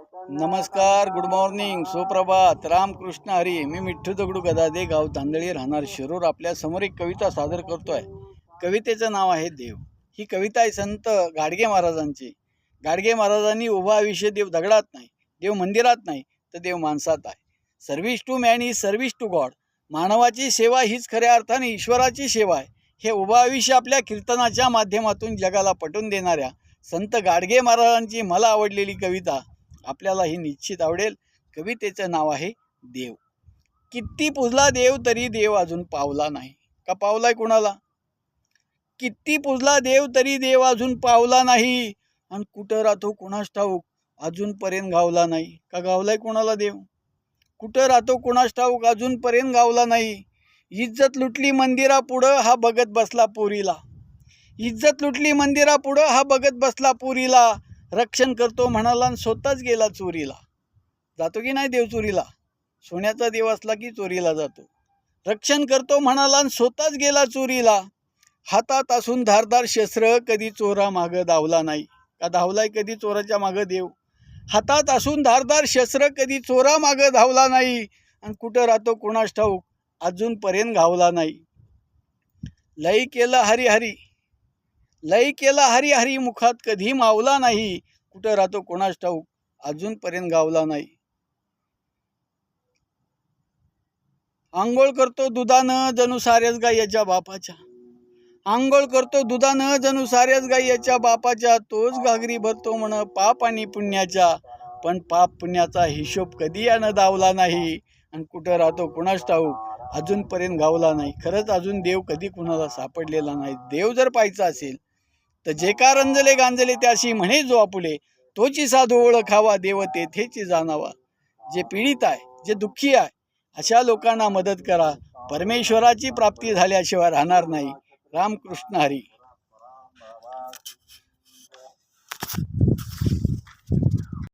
नमस्कार, good morning, सुप्रभात, रामकृष्ण हरी. मी मिठ्ठू दगडू गदादे, गाव तांदळी, राहणार शिरूर. आपल्या समोर एक कविता सादर करतोय. कवितेचं नाव आहे देव. ही कविता आहे संत गाडगे महाराजांची. गाडगे महाराजांनी उभा आयुष्य देव दगडात नाही, देव मंदिरात नाही, तर देव माणसात आहे. Service to man is service to God. मानवाची सेवा हीच खऱ्या अर्थाने ईश्वराची सेवा आहे. हे उभा आयुष्य आपल्या कीर्तनाच्या माध्यमातून जगाला पटवून देणाऱ्या संत गाडगे महाराजांची मला आवडलेली कविता आपल्याला ही निश्चित आवडेल. कवितेचं नाव आहे देव. किती पुजला देव तरी देव अजून पावला नाही. का पावलाय कोणाला? किती पुजला देव तरी देव अजून पावला नाही. आणि कुठं राहतो कुणास ठाऊक अजूनपर्यंत गावला नाही. का गावलाय कोणाला देव? कुठं राहतो कुणास ठाऊक अजूनपर्यंत गावला नाही. इज्जत लुटली मंदिरा पुढं हा बघत बसला पोरीला. इज्जत लुटली मंदिरा पुढं हा बघत बसला पोरीला. रक्षण करतो म्हणाला आणि स्वतःच गेला चोरीला. जातो की नाही देव चोरीला? सोन्याचा देव असला की चोरीला जातो. रक्षण करतो म्हणाला आणि स्वतःच गेला चोरीला. हातात असून धारदार शस्त्र कधी चोरा मागं धावला नाही. का धावलाय कधी चोराच्या मागं देव? हातात असून धारदार शस्त्र कधी चोरा मागं धावला नाही. आणि कुठं राहतो कुणास ठाऊक अजूनपर्यंत गावला नाही. लई केलं हरी हरी, लई केला हरी हरी, मुखात कधी मावला नाही. कुठं राहतो कोणास ठाऊक अजूनपर्यंत गावला नाही. आंघोळ करतो दुधानं जणू साऱ्याच गायीच्या बापाच्या. आंघोळ करतो दुधानं जणू साऱ्याच गायीच्या बापाच्या. तोच घागरी भरतो म्हण पाप आणि पुण्याच्या. पण पाप पुण्याचा हिशोब कधी यानं दावला नाही. आणि कुठं राहतो कुणास ठाऊक अजूनपर्यंत गावला नाही. खरंच अजून देव कधी कुणाला सापडलेला नाही. देव जर पाहायचा असेल तर जे का रंजले गांजले त्याशी म्हणे जो आपुले. तोची साधू ओळखावा देव तेथेची जाणावा. जे पीडित आहे, जे दुःखी आहे, अशा लोकांना मदत करा. परमेश्वराची प्राप्ती झाल्याशिवाय राहणार नाही. रामकृष्ण हरी.